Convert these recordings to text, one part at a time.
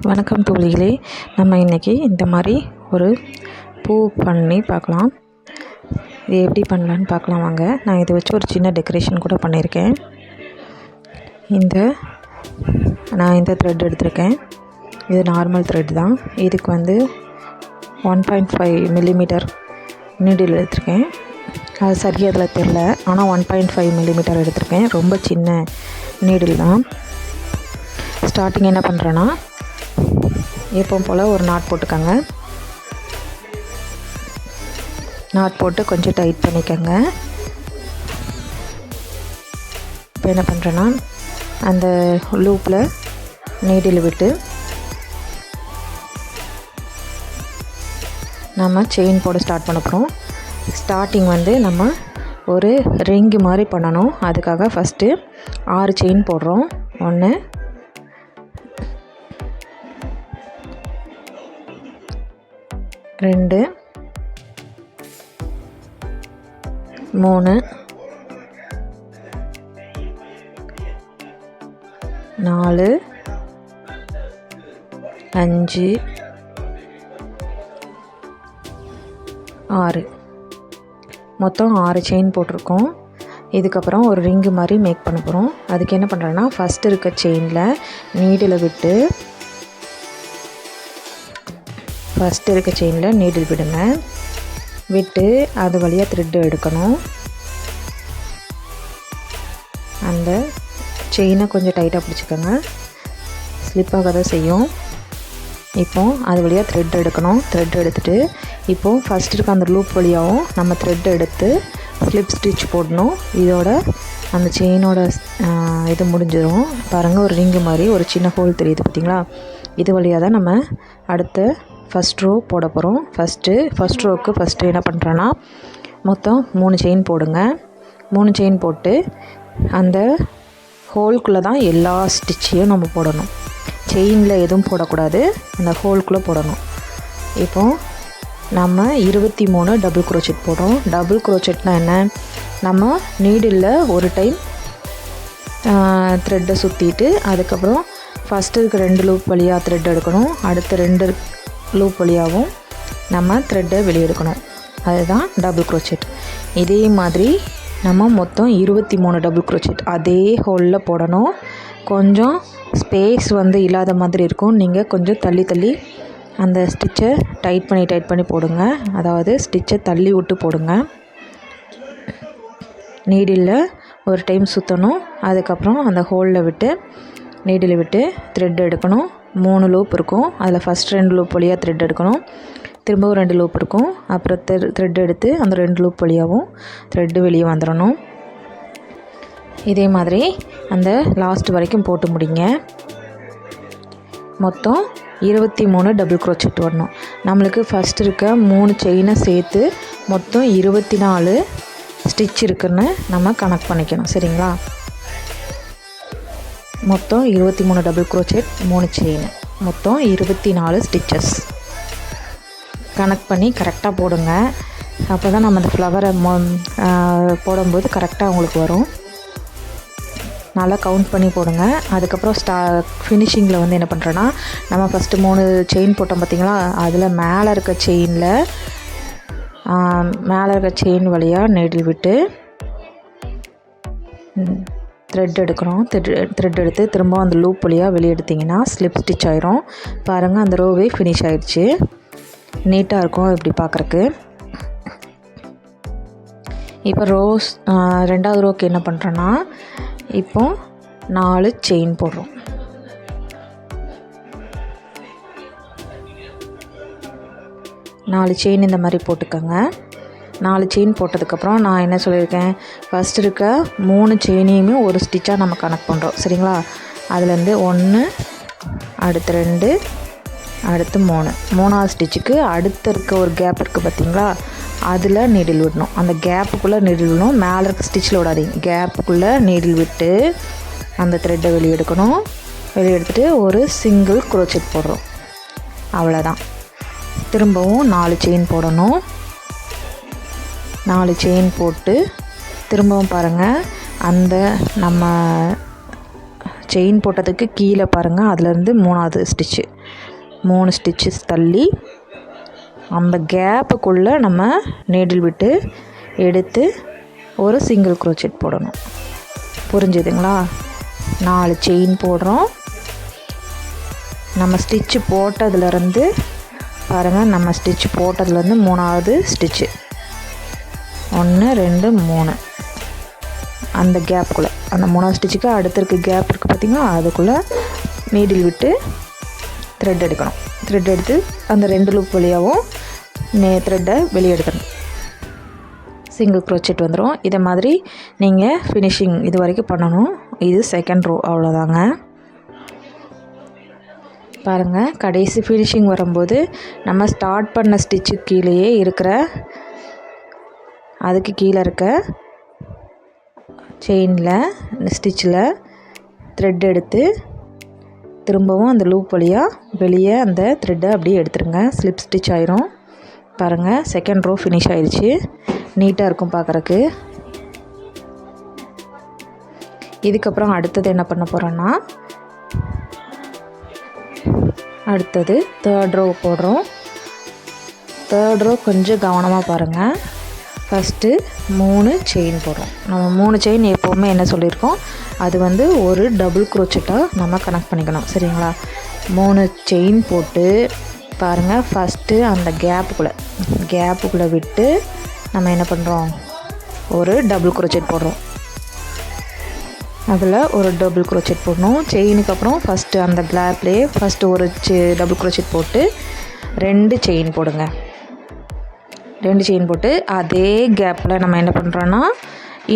வணக்கம் தோழிகளே. நம்ம இன்றைக்கி இந்த மாதிரி ஒரு பூ பண்ணி பார்க்கலாம். இது எப்படி பண்ணலான்னு பார்க்கலாம் வாங்க. நான் இதை வச்சு ஒரு சின்ன டெக்கரேஷன் கூட பண்ணியிருக்கேன். நான் இந்த த்ரெட் எடுத்திருக்கேன். இது நார்மல் த்ரெட் தான். இதுக்கு 1.5 மில்லிமீட்டர் நீடில் எடுத்திருக்கேன். அது சரியாக அதில் தெரில, ஆனால் 1.5 மில்லிமீட்டர் எடுத்திருக்கேன். ரொம்ப சின்ன நீடில் தான். ஸ்டார்டிங் என்ன பண்ணுறேன்னா, எப்பவும் போல் ஒரு நாட் போட்டுக்கோங்க. நாட் போட்டு கொஞ்சம் டைட் பண்ணிக்கோங்க. இப்போ என்ன பண்ணுறேன்னா, அந்த லூப்பில் நீடில் விட்டு நம்ம செயின் போட ஸ்டார்ட் பண்ண போகிறோம். ஸ்டார்டிங் நம்ம ஒரு ரிங்கு மாதிரி பண்ணணும். அதுக்காக ஃபஸ்ட்டு 6 செயின் போடுறோம். 1 2 3 4 5 6 மொத்தம் 6 செயின் போட்டிருக்கோம். இதுக்கப்புறம் ஒரு ரிங்கு மாதிரி மேக் பண்ண போகிறோம். அதுக்கு என்ன பண்ணுறேன்னா, ஃபஸ்ட்டு இருக்க செயினில் நீடில் விட்டு நீடில் விடுங்க. விட்டு அது வழியாக த்ரெட்டு எடுக்கணும். அந்த செயினை கொஞ்சம் டைட்டாக பிடிச்சிக்கோங்க, ஸ்லிப்பாக தான் செய்யும். இப்போது அது வழியாக த்ரெட் எடுக்கணும். த்ரெட் எடுத்துகிட்டு இப்போது ஃபஸ்ட் இருக்க அந்த லூப் வழியாகவும் நம்ம த்ரெட் எடுத்து ஸ்லிப் ஸ்டிச் போடணும். இதோட அந்த செயினோட இது முடிஞ்சிடும். பாருங்கள், ஒரு ரிங்கு மாதிரி ஒரு சின்ன ஹோல் தெரியுது பார்த்திங்களா? இது வழியாக தான் நம்ம அடுத்த ஃபஸ்ட் ரோ போட போகிறோம். ஃபஸ்ட் ரோவுக்கு ஃபஸ்ட்டு என்ன பண்ணுறேன்னா, மொத்தம் 3 செயின் போடுங்க. 3 செயின் போட்டு அந்த ஹோல்குள்ளே தான் எல்லா ஸ்டிச்சையும் நம்ம போடணும். செயினில் எதுவும் போடக்கூடாது, அந்த ஹோல்குள்ளே போடணும். இப்போது நம்ம 23 டபுள் க்ரோச்செட் போடுறோம். டபுள் க்ரோச்செட்னால் என்ன? நம்ம நீடில் ஒரு டைம் த்ரெட்டை சுற்றிட்டு அதுக்கப்புறம் ஃபஸ்ட்டு இருக்க 2 லூப் வழியாக த்ரெட் எடுக்கணும். அடுத்த 2 லூப் வழியாகவும் நம்ம த்ரெட்டை வெளியே எடுக்கணும். அதுதான் டபுள் க்ரோச்செட். இதே மாதிரி நம்ம மொத்தம் 23 டபுள் க்ரோச்செட் அதே ஹோலில் போடணும். கொஞ்சம் ஸ்பேஸ் இல்லாத மாதிரி இருக்கும். நீங்கள் கொஞ்சம் தள்ளி அந்த ஸ்டிச்சை டைட் பண்ணி போடுங்க. அதாவது ஸ்டிச்சை தள்ளி விட்டு போடுங்க. நீடில் ஒரு டைம் சுற்றணும். அதுக்கப்புறம் அந்த ஹோலில் விட்டு நீடில் விட்டு த்ரெட் எடுக்கணும். 3 லூப் இருக்கும். அதில் ஃபஸ்ட் 2 லூப் வழியாக த்ரெட் எடுக்கணும். திரும்பவும் 2 லூப் இருக்கும். அப்புறம் த்ரெட் எடுத்து அந்த 2 லூப் வழியாகவும் த்ரெட்டு வெளியே வந்துடணும். இதே மாதிரி அந்த லாஸ்ட் வரைக்கும் போட்டு முடிங்க. மொத்தம் 23 டபுள் க்ரோச்செட் வரணும். நம்மளுக்கு ஃபஸ்ட் இருக்க 3 செயினை சேர்த்து மொத்தம் 24 ஸ்டிச் இருக்குன்னு நம்ம கணக்கு பண்ணிக்கணும். சரிங்களா? மொத்தம் 23 டபுள் க்ரோச்செட், 3 செயின், மொத்தம் 24 ஸ்டிச்சஸ் கணக்கு பண்ணி கரெக்டாக போடுங்க. அப்போ தான் நம்ம அந்த ஃப்ளவரை போடும்போது கரெக்டாக உங்களுக்கு வரும். நல்லா கவுண்ட் பண்ணி போடுங்க. அதுக்கப்புறம் ஃபினிஷிங்கில் என்ன பண்ணுறேன்னா, நம்ம ஃபஸ்ட்டு 3 செயின் போட்டோம் பார்த்திங்களா? அதில் மேலே இருக்க செயின் வழியாக நீடில் விட்டு த்ரெட் எடுக்கணும். த்ரெட் எடுத்து திரும்ப அந்த லூப் வழியாக வெளியே எடுத்திங்கன்னா ஸ்லிப் ஸ்டிச் ஆயிரும். பாருங்கள், அந்த ரோவே ஃபினிஷ் ஆயிடுச்சு. நீட்டாக இருக்கும் இப்படி பார்க்குறக்கு. இப்போ ரெண்டாவது ரோக்கு என்ன பண்ணுறோன்னா, இப்போது 4 செயின் போடுறோம். 4 செயின் இந்த மாதிரி போட்டுக்கோங்க. 4 செயின் போட்டதுக்கப்புறம் நான் என்ன சொல்லியிருக்கேன், ஃபஸ்ட் இருக்க 3 செயினையுமே ஒரு ஸ்டிச்சாக நம்ம கனெக்ட் பண்ணுறோம். சரிங்களா? அதுலேருந்து 1, அடுத்து 2, அடுத்து 3. 3ஆவது ஸ்டிச்சுக்கு அடுத்து இருக்க ஒரு கேப் இருக்குது பார்த்திங்களா? அதில் நீடில் விடணும். அந்த கேப்புக்குள்ளே நீடில் விடணும். மேலே இருக்க ஸ்டிச்சில் விடாதீங்க. கேப்புக்குள்ளே நீடில் விட்டு அந்த த்ரெட்டை வெளியே எடுக்கணும். வெளியே எடுத்துகிட்டு ஒரு சிங்கிள் க்ரோச்செட் போடுறோம். அவ்வளோதான். திரும்பவும் 4 செயின் போடணும். 4 செயின் போட்டு திரும்பவும் பாருங்கள், அந்த நம்ம செயின் போட்டதுக்கு கீழே பாருங்கள், அதுலேருந்து 3வது ஸ்டிச்சு 3 ஸ்டிச்சஸ் தள்ளி அந்த கேப்புக்குள்ளே நம்ம நீடில் விட்டு எடுத்து ஒரு சிங்கிள் க்ரோச்செட் போடணும். புரிஞ்சுதுங்களா? 4 செயின் போடுறோம். நம்ம ஸ்டிச்சு போட்டதுலேருந்து பாருங்கள், நம்ம ஸ்டிச்சு போட்டதுலேருந்து 3வது ஸ்டிச்சு 1 2 3 அந்த கேப்புக்குள்ளே, அந்த 3வது ஸ்டிச்சுக்கு அடுத்து இருக்க கேப் இருக்குது பார்த்திங்களா, அதுக்குள்ளே நீடில் விட்டு த்ரெட் எடுக்கணும். த்ரெட் எடுத்து அந்த 2 லூப் வழியாகவும் த்ரெட்டை வெளியே எடுக்கணும். சிங்கிள் க்ரோச்செட் வந்துடும். இதை மாதிரி நீங்கள் ஃபினிஷிங் இது வரைக்கும் பண்ணணும். இது செகண்ட் ரோ, அவ்வளோதாங்க. பாருங்கள், கடைசி ஃபினிஷிங் வரும்போது நம்ம ஸ்டார்ட் பண்ண ஸ்டிச்சு கீழேயே இருக்கிற, அதுக்கு கீழே இருக்க செயினில் ஸ்டிச்சில் த்ரெட் எடுத்து திரும்பவும் அந்த லூப் வழியாக வெளியே அந்த த்ரெட்டை அப்படியே எடுத்துருங்க. ஸ்லிப் ஸ்டிச் ஆயிரும். பாருங்கள், செகண்ட் ரோ ஃபினிஷ் ஆயிடுச்சு. நீட்டாக இருக்கும் பார்க்குறக்கு. இதுக்கப்புறம் அடுத்தது என்ன பண்ண போகிறோன்னா, அடுத்தது தேர்ட் ரோ போடுறோம். தேர்ட் ரோ கொஞ்சம் கவனமாக பாருங்கள். ஃபஸ்ட்டு 3 செயின் போடுறோம். நம்ம 3 செயின் எப்போவுமே என்ன சொல்லியிருக்கோம், அது வந்து ஒரு டபுள் க்ரோச்செட்டாக நம்ம கனெக்ட் பண்ணிக்கணும். சரிங்களா? 3 செயின் போட்டு பாருங்கள், ஃபஸ்ட்டு அந்த கேப்புக்குள்ளே விட்டு நம்ம என்ன பண்ணுறோம், ஒரு டபுள் க்ரோச்செட் போடுறோம். அதில் ஒரு டபுள் க்ரோச்செட் போடணும். செயினுக்கு அப்புறம் ஃபஸ்ட்டு அந்த கேப்லேயே ஃபஸ்ட்டு ஒரு டபுள் க்ரோச்செட் போட்டு 2 செயின் போடுங்க. 2 செயின் போட்டு அதே கேப்பில் நம்ம என்ன பண்ணுறோன்னா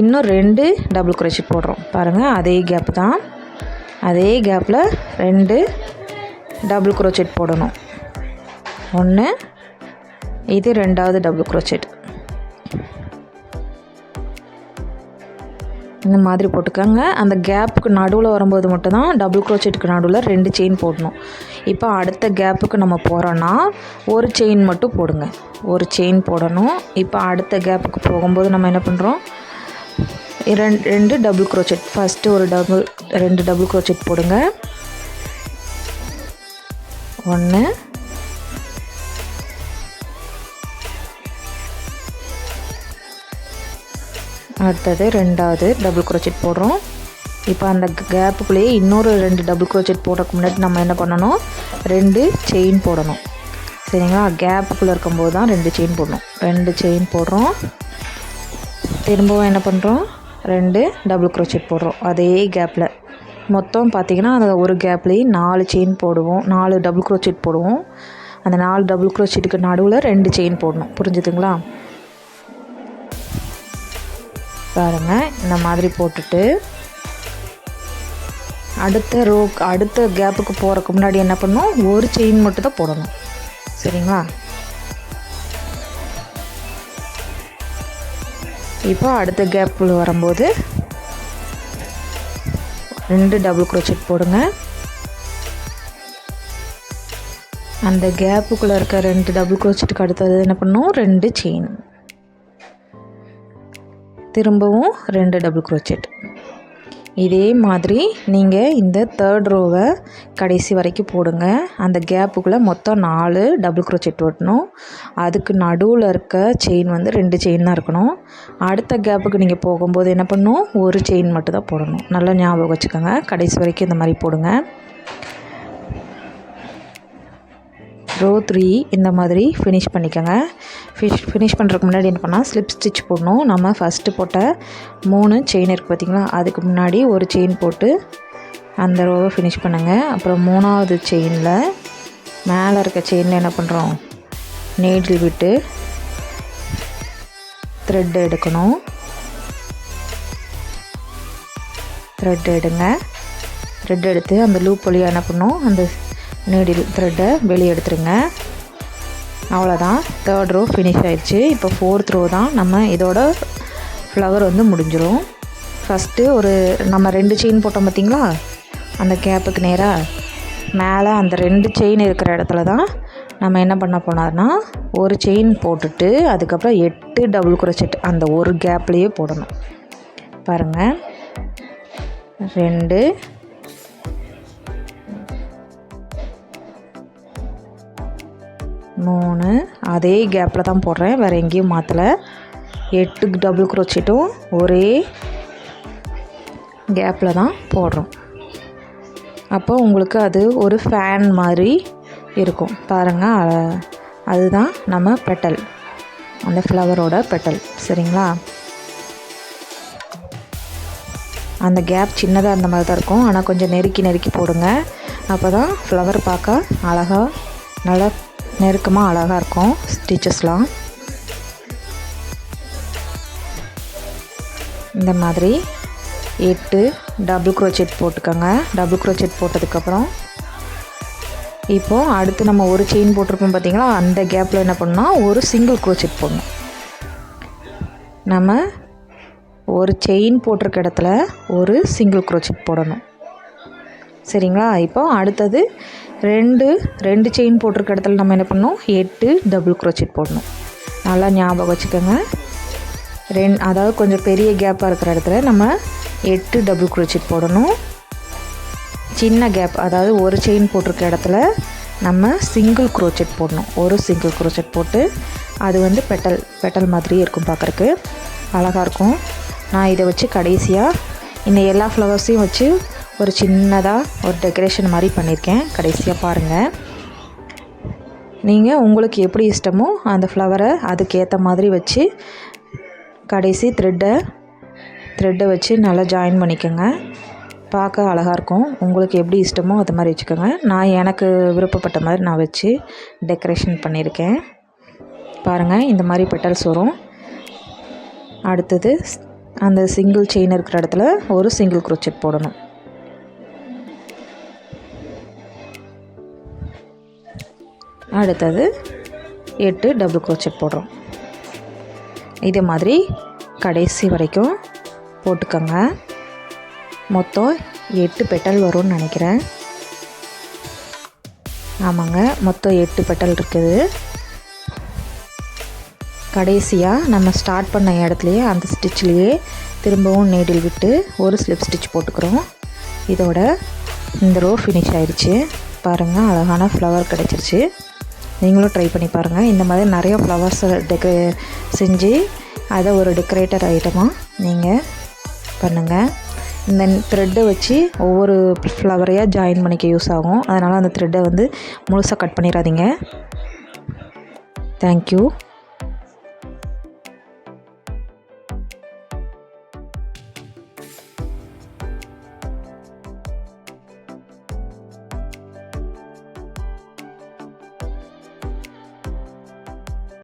இன்னும் 2 டபுள் க்ரோச்செட் போடுறோம். பாருங்கள், அதே கேப் தான். அதே கேப்பில் 2 டபுள் க்ரோச்செட் போடணும். 1, இது 2வது டபுள் க்ரோச்செட். இந்த மாதிரி போட்டுக்கோங்க. அந்த கேப்புக்கு நடுவில் வரும்போது மட்டும்தான் டபுள் க்ரோச்செட்டுக்கு நடுவில் 2 செயின் போடணும். இப்போ அடுத்த கேப்புக்கு நம்ம போகிறோன்னா ஒரு செயின் மட்டும் போடுங்க. ஒரு செயின் போடணும். இப்போ அடுத்த கேப்புக்கு போகும்போது நம்ம என்ன பண்ணுறோம், 2 டபுள் க்ரோச்செட். ஃபஸ்ட்டு ஒரு 2 டபுள் க்ரோச்செட் போடுங்க. 1, அடுத்தது 2வது டபுள் க்ரோச்செட் போடுறோம். இப்போ அந்த கேப்புக்குள்ளேயே இன்னொரு 2 டபுள் க்ரோச்செட் போடுறதுக்கு முன்னாடி நம்ம என்ன பண்ணணும், 2 செயின் போடணும். சரிங்களா? கேப்புக்குள்ளே இருக்கும்போது தான் 2 செயின் போடணும். 2 செயின் போடுறோம். திரும்பவும் என்ன பண்ணுறோம், 2 டபுள் க்ரோச்செட் போடுறோம் அதே கேப்பில். மொத்தம் பார்த்திங்கன்னா அந்த ஒரு கேப்லேயே 4 செயின் போடுவோம், 4 டபுள் க்ரோச்செட் போடுவோம். அந்த 4 டபுள் க்ரோச்செட்டுக்கு நடுவில் 2 செயின் போடணும். புரிஞ்சுதுங்களா? பாருங்கள், இந்த மாதிரி போட்டுட்டு அடுத்த கேப்புக்கு போகிறதுக்கு முன்னாடி என்ன பண்ணணும், ஒரு செயின் மட்டும் தான் போடணும். சரிங்களா? இப்போ அடுத்த கேப்பில் வரும்போது 2 டபுள் க்ரோச்செட் போடுங்க. அந்த கேப்புக்குள்ளே இருக்க 2 டபுள் க்ரோச்செட்டுக்கு அடுத்தது என்ன பண்ணணும், 2 செயின். திரும்பவும் 2 டபுள் க்ரோச்செட். இதே மாதிரி நீங்கள் இந்த தேர்ட் ரோவை கடைசி வரைக்கும் போடுங்க. அந்த கேப்புக்குள்ளே மொத்தம் 4 டபுள் க்ரோச்செட் ஓட்டணும். அதுக்கு நடுவில் இருக்க செயின் வந்து 2 செயின் தான் இருக்கணும். அடுத்த கேப்புக்கு நீங்கள் போகும்போது என்ன பண்ணணும், ஒரு செயின் மட்டும் தான் போடணும். நல்லா ஞாபகம் வச்சுக்கோங்க. கடைசி வரைக்கும் இந்த மாதிரி போடுங்க. ரோ 3 இந்த மாதிரி ஃபினிஷ் பண்ணிக்கோங்க. ஃபினிஷ் பண்ணுறதுக்கு முன்னாடி என்ன பண்ணால் ஸ்லிப் ஸ்டிச் போடணும். நம்ம ஃபஸ்ட்டு போட்ட 3 செயின் இருக்குது பார்த்திங்களா, அதுக்கு முன்னாடி ஒரு செயின் போட்டு அந்த ரோவை ஃபினிஷ் பண்ணுங்கள். அப்புறம் 3வது செயினில் மேலே இருக்க செயினில் என்ன பண்ணுறோம், நீடில் விட்டு த்ரெட் எடுக்கணும். த்ரெட் எடுங்க. த்ரெட் எடுத்து அந்த லூப் வழியாக என்ன பண்ணணும், அந்த நீடில் த்ரெட்டை வெளியே எடுத்துருங்க. அவ்வளோதான், தேர்ட் ரோ ஃபினிஷ் ஆயிடுச்சு. இப்போ 4th ரோ தான். நம்ம இதோட ஃப்ளவர் வந்து முடிஞ்சிடும். ஃபஸ்ட்டு நம்ம 2 செயின் போட்டோம் பார்த்திங்களா, அந்த கேப்புக்கு நேராக மேலே அந்த 2 செயின் இருக்கிற இடத்துல தான் நம்ம என்ன பண்ண போனோம்னா ஒரு செயின் போட்டுட்டு அதுக்கப்புறம் 8 டபுள் க்ரோச்செட் அந்த ஒரு கேப்லேயே போடணும். பாருங்கள், 2 3 அதே கேப்பில் தான் போடுறேன், வேறு எங்கேயும் மாற்றலை. 8 டபுள் க்ரோச்செட்டும் ஒரே கேப்பில் தான் போடுறோம். அப்போ உங்களுக்கு அது ஒரு ஃபேன் மாதிரி இருக்கும் பாருங்கள். அதுதான் நம்ம பெட்டல், அந்த ஃப்ளவரோட பெட்டல். சரிங்களா? அந்த கேப் சின்னதாக இருந்த மாதிரி தான் இருக்கும், ஆனால் கொஞ்சம் நெருக்கி போடுங்க. அப்போ தான் ஃப்ளவர் பார்க்க அழகாக நல்லா நெருக்கமாக அழகாக இருக்கும் ஸ்டிச்சஸ்லாம். இந்த மாதிரி 8 டபுள் க்ரோச்செட் போட்டுக்கோங்க. டபுள் க்ரோச்செட் போட்டதுக்கப்புறம் இப்போது அடுத்து நம்ம ஒரு செயின் போட்டிருப்போம் பார்த்திங்களா, அந்த கேப்பில் என்ன பண்ணால் ஒரு சிங்கிள் க்ரோச்செட் போடணும். நம்ம ஒரு செயின் போட்டிருக்க இடத்துல ஒரு சிங்கிள் க்ரோச்செட் போடணும். சரிங்களா? இப்போ அடுத்தது ரெண்டு செயின் போட்டிருக்க இடத்துல நம்ம என்ன பண்ணணும், 8 டபுள் க்ரோச்செட் போடணும். நல்லா ஞாபகம் வச்சுக்கோங்க. அதாவது கொஞ்சம் பெரிய கேப்பாக இருக்கிற இடத்துல நம்ம 8 டபுள் க்ரோச்செட் போடணும். சின்ன கேப், அதாவது ஒரு செயின் போட்டிருக்க இடத்துல நம்ம சிங்கிள் க்ரோச்செட் போடணும். ஒரு சிங்கிள் க்ரோச்செட் போட்டு அது வந்து பெட்டல் மாதிரி இருக்கும், பார்க்குறக்கு அழகாக இருக்கும். நான் இதை வச்சு கடைசியாக இந்த எல்லா ஃப்ளவர்ஸையும் வச்சு ஒரு சின்னதாக ஒரு டெக்கரேஷன் மாதிரி பண்ணியிருக்கேன். கடைசியாக பாருங்கள். நீங்கள் உங்களுக்கு எப்படி இஷ்டமோ அந்த ஃப்ளவரை அதுக்கேற்ற மாதிரி வச்சு கடைசி த்ரெட்டை வச்சு நல்லா ஜாயின் பண்ணிக்கோங்க. பார்க்க அழகாக இருக்கும். உங்களுக்கு எப்படி இஷ்டமோ அது மாதிரி வச்சுக்கோங்க. நான் எனக்கு விருப்பப்பட்ட மாதிரி நான் வச்சு டெக்கரேஷன் பண்ணியிருக்கேன். பாருங்கள், இந்த மாதிரி பெட்டல்ஸ் வரும். அடுத்தது அந்த சிங்கிள் செயின் இருக்கிற இடத்துல ஒரு சிங்கிள் க்ரோச்செட் போடணும். அடுத்தது 8 டபுள் க்ரோச்செட் போடுறோம். இதே மாதிரி கடைசி வரைக்கும் போட்டுக்கோங்க. மொத்தம் 8 பெட்டல் வரும்னு நினைக்கிறேன். ஆமாங்க, மொத்தம் 8 பெட்டல் இருக்குது. கடைசியாக நம்ம ஸ்டார்ட் பண்ண இடத்துலையே அந்த ஸ்டிச்லேயே திரும்பவும் நீடில் விட்டு ஒரு ஸ்லிப் ஸ்டிச் போட்டுக்கிறோம். இதோட இந்த ரோ ஃபினிஷ் ஆயிடுச்சு. பாருங்கள், அழகான ஃப்ளவர் கிடச்சிருச்சு. நீங்களும் ட்ரை பண்ணி பாருங்கள். இந்த மாதிரி நிறைய ஃப்ளவர்ஸை செஞ்சு அதை ஒரு டெக்கரேட்டர் ஐட்டமாக நீங்கள் பண்ணுங்கள். இந்த த்ரெட்டை வச்சு ஒவ்வொரு ஃப்ளவரையாக ஜாயின் பண்ணிக்க யூஸ் ஆகும். அதனால் அந்த த்ரெட்டை வந்து முழுசாக கட் பண்ணிடாதீங்க. தேங்க்யூ.